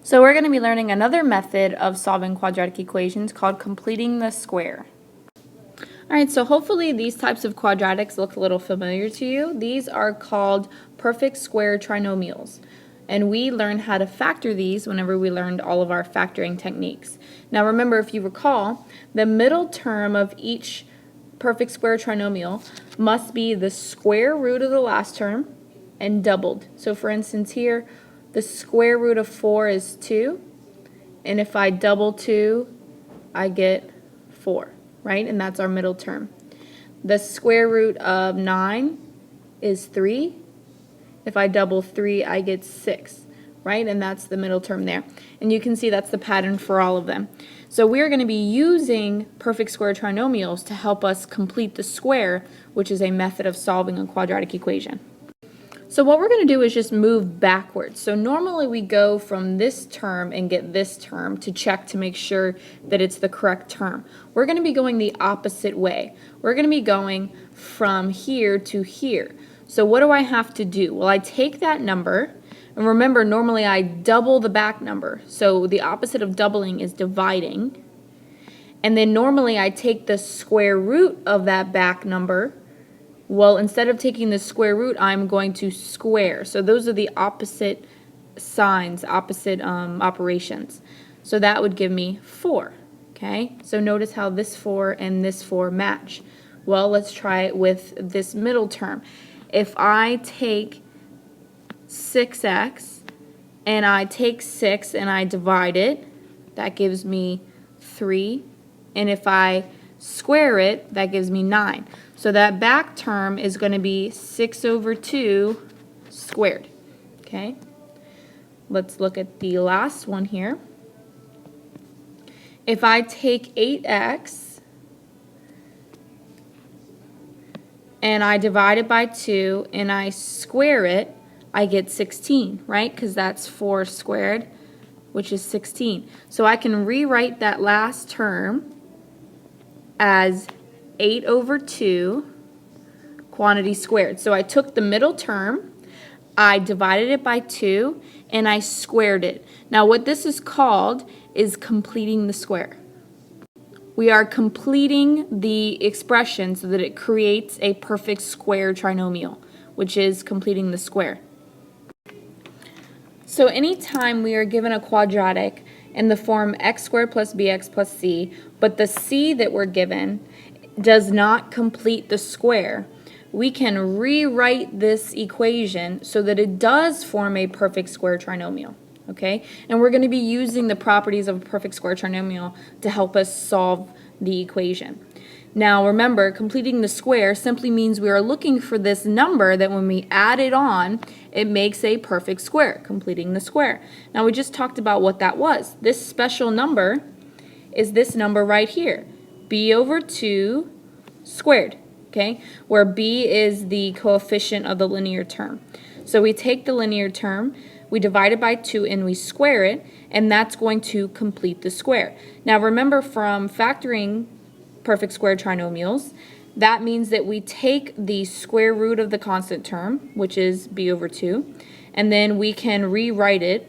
So we're going to be learning another method of solving quadratic equations called completing the square. Alright, so hopefully these types of quadratics look a little familiar to you. These are called perfect square trinomials. And we learned how to factor these whenever we learned all of our factoring techniques. Now remember, if you recall, the middle term of each perfect square trinomial must be the square root of the last term and doubled. So for instance here, the square root of 4 is 2, and if I double 2, I get 4, right? And that's our middle term. The square root of 9 is 3. If I double 3, I get 6, right? And that's the middle term there. And you can see that's the pattern for all of them. So we're going to be using perfect square trinomials to help us complete the square, which is a method of solving a quadratic equation. So what we're going to do is just move backwards. So normally we go from this term and get this term to check to make sure that it's the correct term. We're going to be going the opposite way. We're going to be going from here to here. So what do I have to do? Well, I take that number, and remember normally I double the back number. So the opposite of doubling is dividing. And then normally I take the square root of that back number. Well, instead of taking the square root, I'm going to square. So those are the opposite signs, opposite operations. So that would give me 4. Okay, so notice how this 4 and this 4 match. Well, let's try it with this middle term. If I take 6x and I take 6 and I divide it, that gives me 3. And if I square it, that gives me 9. So that back term is going to be 6 over 2 squared. Okay? Let's look at the last one here. If I take 8x and I divide it by 2 and I square it, I get 16, right? Because that's 4 squared, which is 16. So I can rewrite that last term as 8 over 2 quantity squared. So I took the middle term, I divided it by 2, and I squared it. Now what this is called is completing the square. We are completing the expression so that it creates a perfect square trinomial, which is completing the square. So anytime we are given a quadratic in the form x squared plus bx plus c, but the c that we're given does not complete the square, we can rewrite this equation so that it does form a perfect square trinomial. Okay? And we're going to be using the properties of a perfect square trinomial to help us solve the equation. Now remember, completing the square simply means we are looking for this number that when we add it on, it makes a perfect square, completing the square. Now we just talked about what that was. This special number is this number right here, b over 2 squared, okay, where b is the coefficient of the linear term. So we take the linear term, we divide it by 2 and we square it, and that's going to complete the square. Now remember, from factoring perfect square trinomials, that means that we take the square root of the constant term, which is b over 2, and then we can rewrite it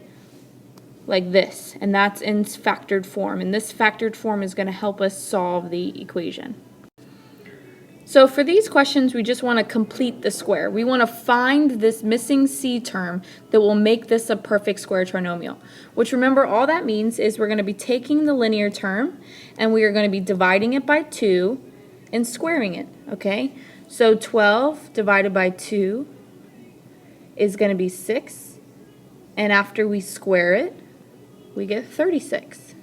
like this, and that's in factored form, and this factored form is going to help us solve the equation. So for these questions, we just want to complete the square. We want to find this missing c term that will make this a perfect square trinomial, which, remember, all that means is we're going to be taking the linear term and we are going to be dividing it by 2 and squaring it, okay? So 12 divided by 2 is going to be 6, and after we square it, we get 36.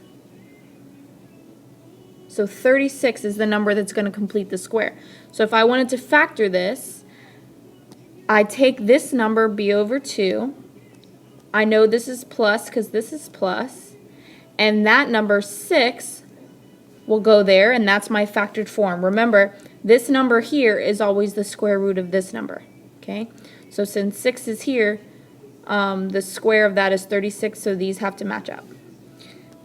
So 36 is the number that's going to complete the square. So if I wanted to factor this, I take this number, b over 2. I know this is plus because this is plus. And that number 6 will go there, and that's my factored form. Remember, this number here is always the square root of this number. Okay? So since 6 is here, the square of that is 36, so these have to match up.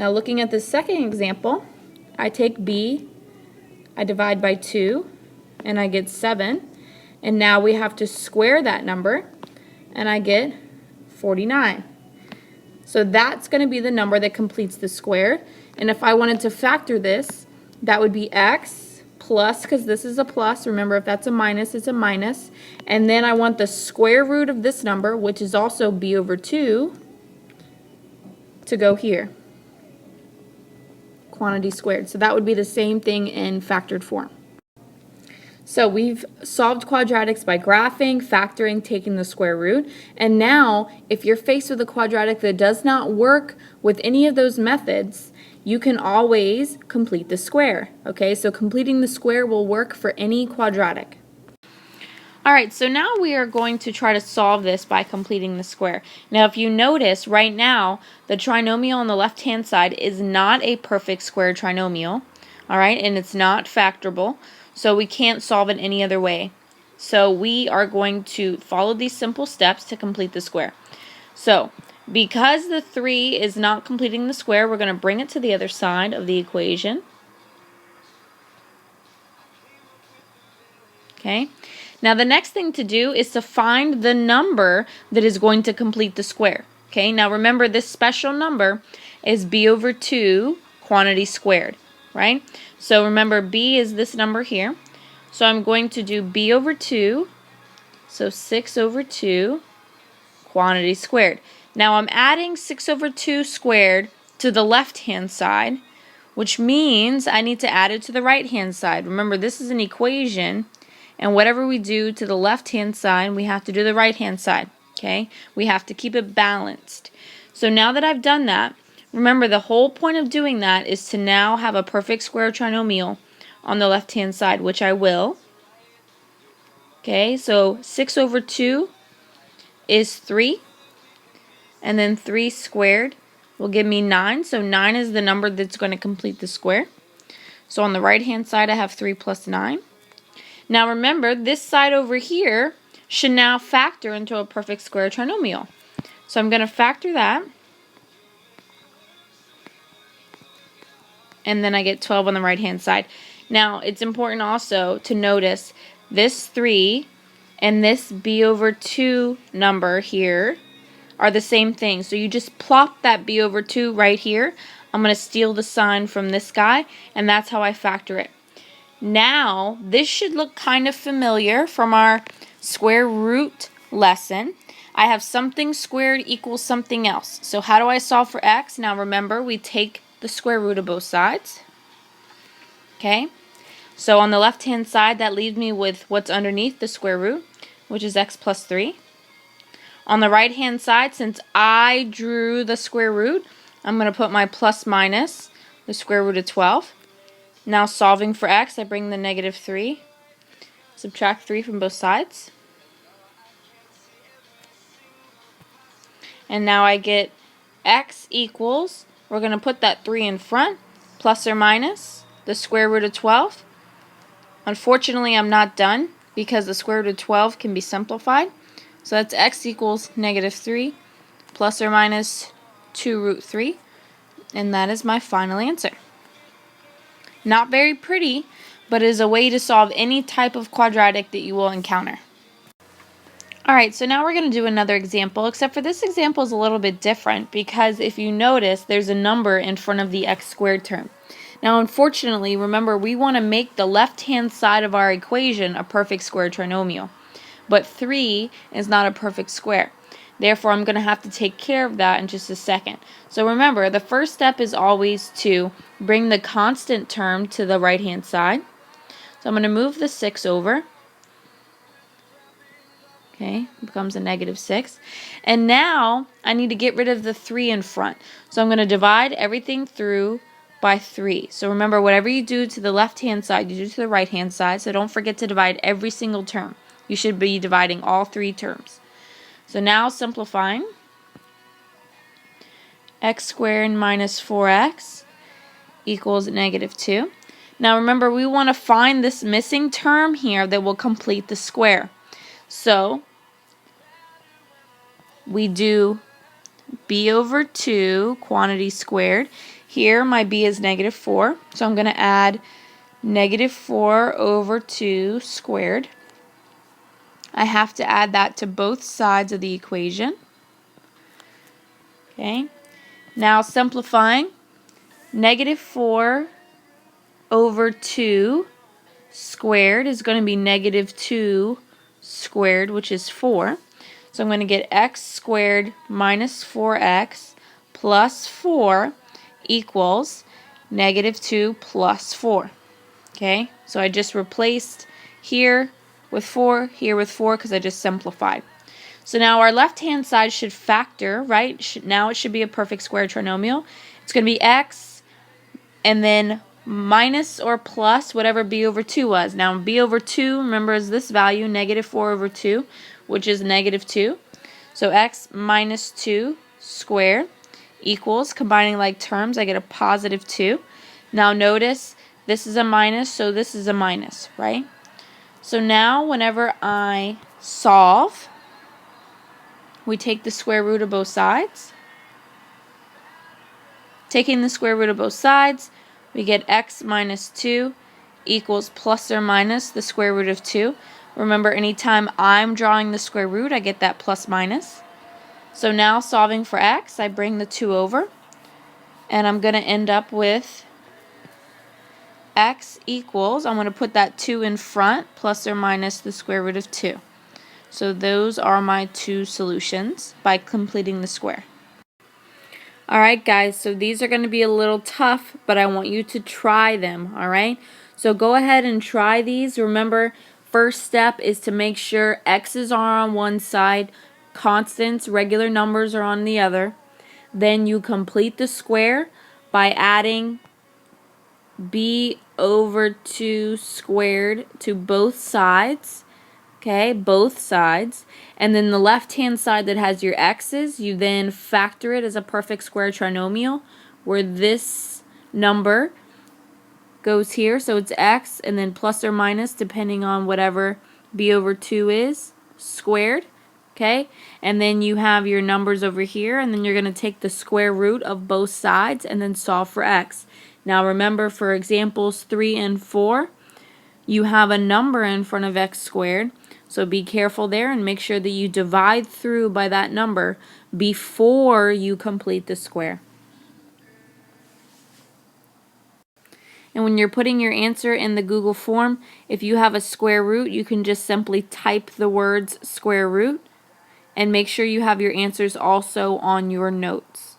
Now looking at the second example, I take b, I divide by 2, and I get 7. And now we have to square that number, and I get 49. So that's going to be the number that completes the square. And if I wanted to factor this, that would be x plus, because this is a plus. Remember, if that's a minus, it's a minus. And then I want the square root of this number, which is also b over 2, to go here. Quantity squared. So that would be the same thing in factored form. So we've solved quadratics by graphing, factoring, taking the square root. And now, if you're faced with a quadratic that does not work with any of those methods, you can always complete the square. Okay, so completing the square will work for any quadratic. Alright, so now we are going to try to solve this by completing the square. Now if you notice, right now, the trinomial on the left-hand side is not a perfect square trinomial. Alright, and it's not factorable, so we can't solve it any other way. So we are going to follow these simple steps to complete the square. So, because the 3 is not completing the square, we're going to bring it to the other side of the equation. Okay. Now the next thing to do is to find the number that is going to complete the square. Okay, now remember this special number is b over 2 quantity squared, right? So remember b is this number here. So I'm going to do b over 2, so 6 over 2 quantity squared. Now I'm adding 6 over 2 squared to the left-hand side, which means I need to add it to the right-hand side. Remember, this is an equation, and whatever we do to the left-hand side, we have to do the right-hand side, okay? We have to keep it balanced. So now that I've done that, remember the whole point of doing that is to now have a perfect square trinomial on the left-hand side, which I will. Okay, so 6 over 2 is 3, and then 3 squared will give me 9, so 9 is the number that's going to complete the square. So on the right-hand side, I have 3 plus 9. Now remember, this side over here should now factor into a perfect square trinomial. So I'm going to factor that. And then I get 12 on the right-hand side. Now, it's important also to notice this 3 and this b over 2 number here are the same thing. So you just plop that b over 2 right here. I'm going to steal the sign from this guy, and that's how I factor it. Now, this should look kind of familiar from our square root lesson. I have something squared equals something else. So how do I solve for x? Now remember, we take the square root of both sides. Okay? So on the left-hand side, that leaves me with what's underneath the square root, which is x plus 3. On the right-hand side, since I drew the square root, I'm going to put my plus minus the square root of 12. Now solving for x, I bring the negative 3, subtract 3 from both sides. And now I get x equals, we're going to put that 3 in front, plus or minus the square root of 12. Unfortunately, I'm not done because the square root of 12 can be simplified. So that's x equals negative 3 plus or minus 2 root 3. And that is my final answer. Not very pretty, but it is a way to solve any type of quadratic that you will encounter. Alright, so now we're going to do another example, except for this example is a little bit different because if you notice, there's a number in front of the x squared term. Now, unfortunately, remember, we want to make the left-hand side of our equation a perfect square trinomial. But 3 is not a perfect square. Therefore, I'm going to have to take care of that in just a second. So remember, the first step is always to bring the constant term to the right-hand side. So I'm going to move the 6 over. Okay, becomes a negative 6. And now I need to get rid of the 3 in front. So I'm going to divide everything through by 3. So remember, whatever you do to the left-hand side, you do to the right-hand side. So don't forget to divide every single term. You should be dividing all 3 terms. So now simplifying, x squared minus 4x equals negative 2. Now remember, we want to find this missing term here that will complete the square. So we do b over 2 quantity squared. Here my b is negative 4, so I'm going to add negative 4 over 2 squared. I have to add that to both sides of the equation. Okay, Now simplifying, negative 4 over 2 squared is going to be negative 2 squared, which is 4. So I'm going to get x squared minus 4x plus 4 equals negative 2 plus 4. Okay, so I just replaced here with 4, here with 4 because I just simplified. So now our left-hand side should factor, right? Now it should be a perfect square trinomial. It's going to be x and then minus or plus whatever b over 2 was. Now b over 2, remember, is this value, negative 4 over 2, which is negative 2. So x minus 2 squared equals, combining like terms, I get a positive 2. Now notice this is a minus, so this is a minus, right? So now whenever I solve, we take the square root of both sides. Taking the square root of both sides, we get x minus 2 equals plus or minus the square root of 2. Remember, anytime I'm drawing the square root, I get that plus minus. So now solving for x, I bring the 2 over, and I'm going to end up with x equals, I'm going to put that 2 in front, plus or minus the square root of 2. So those are my two solutions by completing the square. Alright guys, so these are going to be a little tough, but I want you to try them, alright? So go ahead and try these. Remember, first step is to make sure x's are on one side, constants, regular numbers are on the other. Then you complete the square by adding b over 2 squared to both sides. Okay, both sides. And then the left-hand side that has your x's, you then factor it as a perfect square trinomial where this number goes here. So it's x and then plus or minus depending on whatever b over 2 is squared. Okay, and then you have your numbers over here, and then you're going to take the square root of both sides and then solve for x. Now remember, for examples 3 and 4, you have a number in front of x squared, so be careful there and make sure that you divide through by that number before you complete the square. And when you're putting your answer in the Google form, if you have a square root, you can just simply type the words square root, and make sure you have your answers also on your notes.